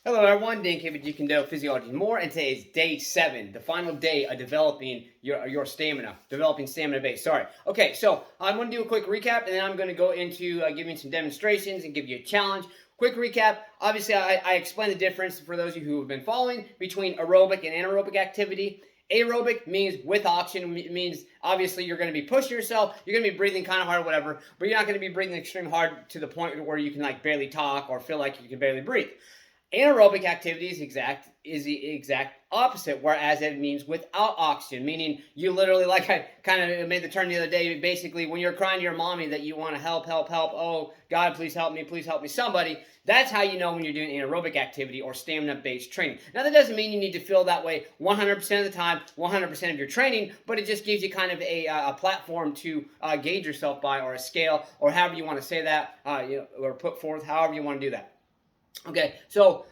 Hello everyone, Dan K, you can do physiology and more, and today is day 7, the final day of developing your stamina, developing stamina base. Sorry. Okay, so I'm going to do a quick recap, and then I'm going to go into giving some demonstrations and give you a challenge. Quick recap. Obviously, I explained the difference for those of you who have been following between aerobic and anaerobic activity. Aerobic means with oxygen. It means obviously you're going to be pushing yourself, you're going to be breathing kind of hard or whatever, but you're not going to be breathing extremely hard to the point where you can like barely talk or feel like you can barely breathe. Anaerobic activity is the exact opposite, whereas it means without oxygen, meaning you literally, like I kind of made the term the other day, basically when you're crying to your mommy that you want to help, oh, God, please help me, somebody, that's how you know when you're doing anaerobic activity or stamina-based training. Now, that doesn't mean you need to feel that way 100% of the time, 100% of your training, but it just gives you kind of a platform to gauge yourself by, or a scale, or however you want to say that, or put forth, however you want to do that. Okay, so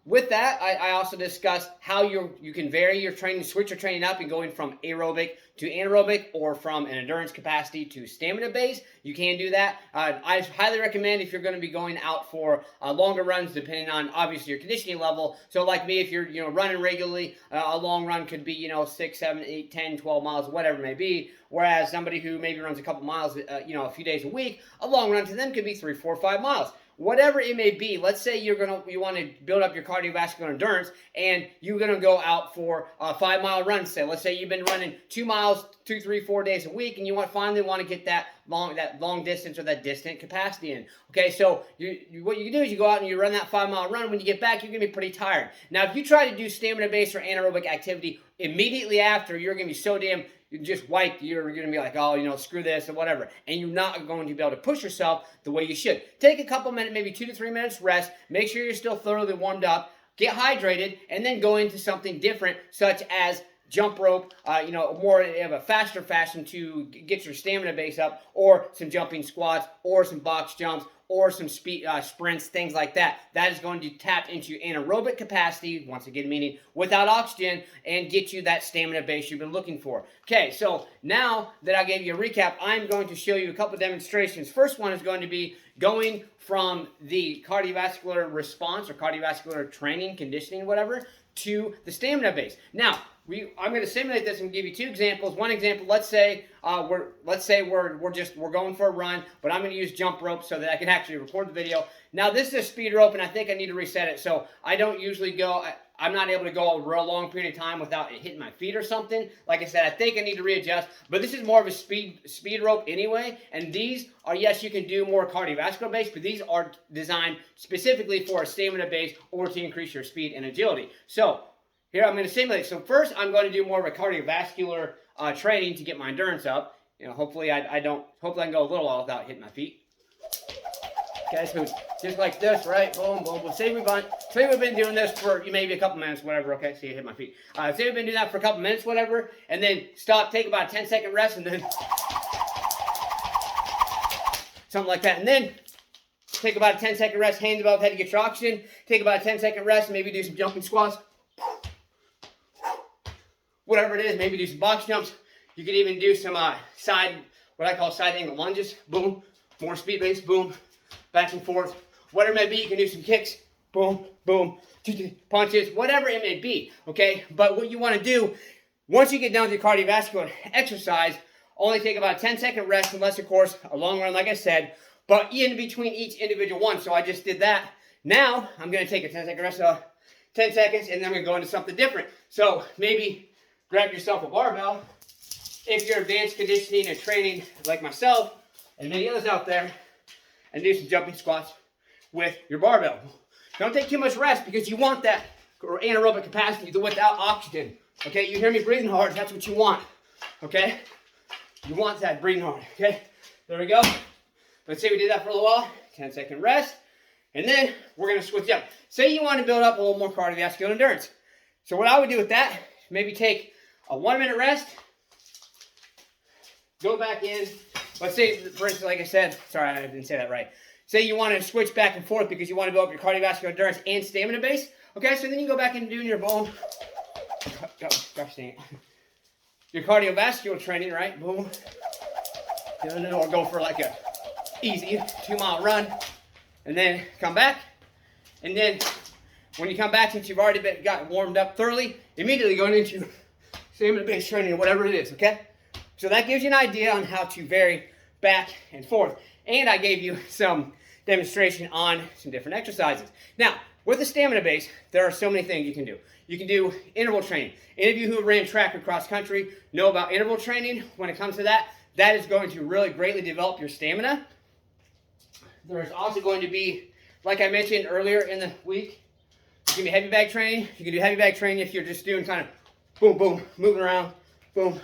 with that, I also discussed how you can vary your training, switch your training up, and going from aerobic to anaerobic, or from an endurance capacity to stamina base. You can do that. I highly recommend if you're going to be going out for longer runs, depending on obviously your conditioning level. So like me, if you're running regularly, a long run could be 6, 7, 8, 10, 12 miles, whatever it may be. Whereas somebody who maybe runs a couple miles, a few days a week, a long run to them could be 3, 4, 5 miles. Whatever it may be, let's say you want to build up your cardiovascular endurance, and you're going to go out for a 5-mile run. Say, let's say you've been running 2 miles 2, 3, 4 days a week, and you finally want to get that long distance or that distant capacity in. Okay, so what you do is you go out and you run that 5-mile run. When you get back, you're going to be pretty tired. Now, if you try to do stamina-based or anaerobic activity immediately after, you're going to be so damn just wiped, you're going to be like, oh, screw this or whatever. And you're not going to be able to push yourself the way you should. Take a couple minutes, maybe 2 to 3 minutes rest. Make sure you're still thoroughly warmed up. Get hydrated, and then go into something different, such as jump rope, more of a faster fashion to get your stamina base up, or some jumping squats, or some box jumps, or some speed sprints, things like that. That is going to tap into your anaerobic capacity, once again meaning without oxygen, and get you that stamina base you've been looking for. Okay, so now that I gave you a recap, I'm going to show you a couple demonstrations. First one is going to be going from the cardiovascular response or cardiovascular training, conditioning, whatever, to the stamina base. Now, I'm going to simulate this and give you 2 examples. One example, let's say we're going for a run, but I'm going to use jump rope so that I can actually record the video. Now, this is a speed rope, and I think I need to reset it. So I don't usually go. I'm not able to go a real long period of time without it hitting my feet or something. Like I said, I think I need to readjust. But this is more of a speed rope anyway. And these are, yes, you can do more cardiovascular base, but these are designed specifically for a stamina base or to increase your speed and agility. So here I'm going to simulate. So first, I'm going to do more of a cardiovascular training to get my endurance up. Hopefully I can go a little while without hitting my feet. Okay, so just like this, right? Boom, boom, boom. Say we've been doing this for maybe a couple minutes, whatever. Okay, see, I hit my feet. Say we've been doing that for a couple minutes, whatever, and then stop, take about a 10-second rest, and then something like that. And then take about a 10-second rest, hands above head to get your oxygen. Take about a 10-second rest, and maybe do some jumping squats. Whatever it is, maybe do some box jumps. You could even do some what I call side angle lunges. Boom, more speed base, boom. Back and forth, whatever it may be. You can do some kicks, boom, boom, punches, whatever it may be, okay? But what you want to do, once you get down to your cardiovascular exercise, only take about a 10-second rest, unless, of course, a long run, like I said, but in between each individual one. So I just did that. Now, I'm going to take a 10-second rest, 10 seconds, and then I'm going to go into something different. So maybe grab yourself a barbell. If you're advanced conditioning and training like myself and many others out there, and do some jumping squats with your barbell. Don't take too much rest, because you want that anaerobic capacity without oxygen. Okay, you hear me breathing hard, that's what you want. Okay, you want that breathing hard. Okay, there we go. Let's say we did that for a little while, 10-second rest, and then we're going to switch up. Say you want to build up a little more cardiovascular endurance. So what I would do with that, maybe take a 1-minute rest, go back in. Let's say, for instance, like I said, sorry, I didn't say that right. Say you want to switch back and forth because you want to build up your cardiovascular endurance and stamina base. Okay, so then you go back and doing your your cardiovascular training, right? Boom. Or go for like a easy 2-mile run, and then come back, and then when you come back, since you've already got warmed up thoroughly, immediately going into stamina-based training or whatever it is, okay? So that gives you an idea on how to vary back and forth. And I gave you some demonstration on some different exercises. Now, with the stamina base, there are so many things you can do. You can do interval training. Any of you who ran track or cross country know about interval training. When it comes to that, that is going to really greatly develop your stamina. There's also going to be, like I mentioned earlier in the week, you can do heavy bag training. You can do heavy bag training if you're just doing kind of boom, boom, moving around, boom,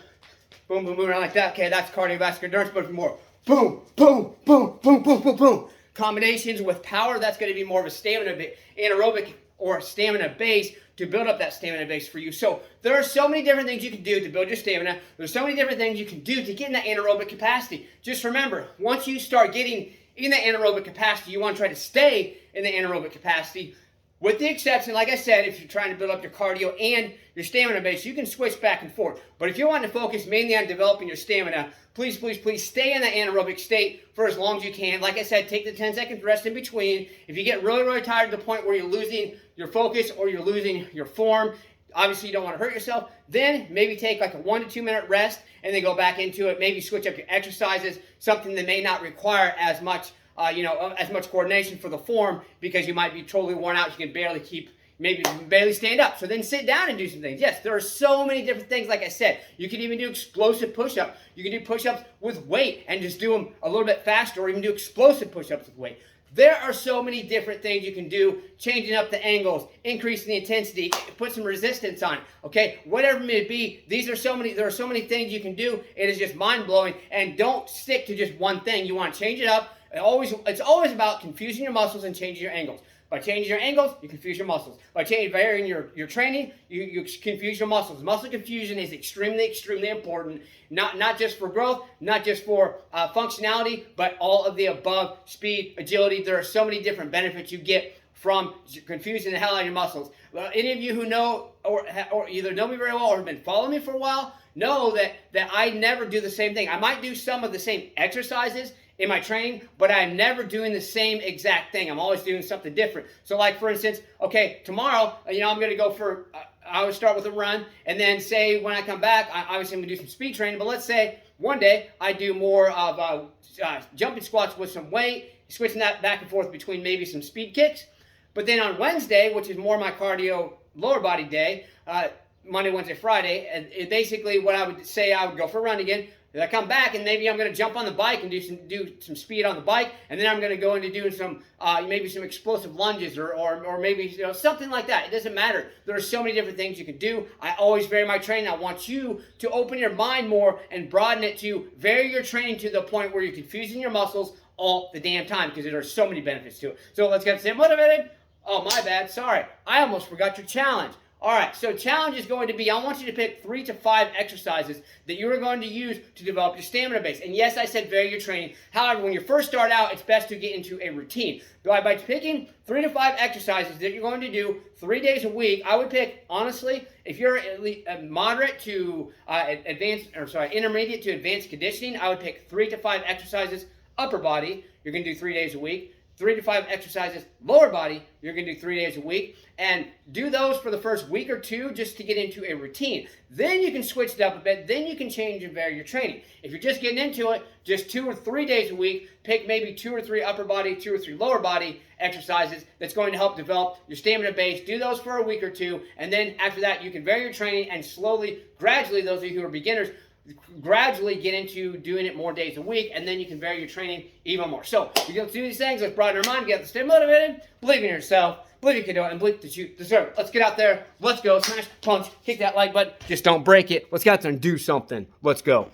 boom, boom, moving around like that. Okay, that's cardiovascular endurance, but if you're more boom, boom, boom, boom, boom, boom, boom, combinations with power, that's going to be more of a stamina anaerobic or stamina base to build up that stamina base for you. So there are so many different things you can do to build your stamina. There's so many different things you can do to get in that anaerobic capacity. Just remember, once you start getting in the anaerobic capacity, you want to try to stay in the anaerobic capacity. With the exception, like I said, if you're trying to build up your cardio and your stamina base, you can switch back and forth. But if you want to focus mainly on developing your stamina, please, please, please stay in that anaerobic state for as long as you can. Like I said, take the 10 seconds rest in between. If you get really, really tired to the point where you're losing your focus or you're losing your form, obviously you don't want to hurt yourself, then maybe take like a 1 to 2 minute rest and then go back into it. Maybe switch up your exercises, something that may not require as much as much coordination for the form, because you might be totally worn out. You can barely maybe barely stand up. So then sit down and do some things. Yes, there are so many different things. Like I said, you can even do explosive push-ups. You can do push-ups with weight and just do them a little bit faster, or even do explosive push-ups with weight. There are so many different things you can do, changing up the angles, increasing the intensity, put some resistance on it, okay? Whatever it may be, there are so many things you can do. It is just mind-blowing, and don't stick to just one thing. You want to change it up. It's always about confusing your muscles and changing your angles. By changing your angles, you confuse your muscles. By varying your training, you confuse your muscles. Muscle confusion is extremely, extremely important, not just for growth, not just for functionality, but all of the above: speed, agility. There are so many different benefits you get from confusing the hell out of your muscles. Any of you who know or either know me very well or have been following me for a while know that I never do the same thing. I might do some of the same exercises in my training, but I'm never doing the same exact thing. I'm always doing something different. So like, for instance, okay, tomorrow, I'm going to go for, I always start with a run, and then say when I come back, obviously I'm going to do some speed training, but let's say one day I do more of jumping squats with some weight, switching that back and forth between maybe some speed kicks. But then on Wednesday, which is more my cardio lower body day, Monday, Wednesday, Friday, and basically what I would say, I would go for a run again. Then I come back and maybe I'm going to jump on the bike and do some speed on the bike, and then I'm going to go into doing some maybe some explosive lunges or maybe something like that. It doesn't matter. There are so many different things you can do. I always vary my training. I want you to open your mind more and broaden it, to vary your training to the point where you're confusing your muscles all the damn time, because there are so many benefits to it. So let's get motivated. Oh, my bad. Sorry. I almost forgot your challenge. All right, so challenge is going to be, I want you to pick 3 to 5 exercises that you are going to use to develop your stamina base. And yes, I said vary your training. However, when you first start out, it's best to get into a routine. By picking 3 to 5 exercises that you're going to do 3 days a week, I would pick, honestly, if you're moderate to intermediate to advanced conditioning, I would pick 3 to 5 exercises upper body. You're going to do 3 days a week. 3 to 5 exercises lower body, you're going to do 3 days a week, and do those for the first week or 2 just to get into a routine. Then you can switch it up a bit. Then you can change and vary your training. If you're just getting into it, just 2 or 3 days a week, pick maybe 2 or 3 upper body, 2 or 3 lower body exercises that's going to help develop your stamina base. Do those for a week or 2, and then after that you can vary your training and slowly, gradually, those of you who are beginners, gradually get into doing it more days a week, and then you can vary your training even more. So you go through these things. Let's broaden our mind, get to stay motivated, believe in yourself, believe you can do it, and believe that you deserve it. Let's get out there. Let's go. Smash, punch, kick that like button. Just don't break it. Let's get out there and do something. Let's go.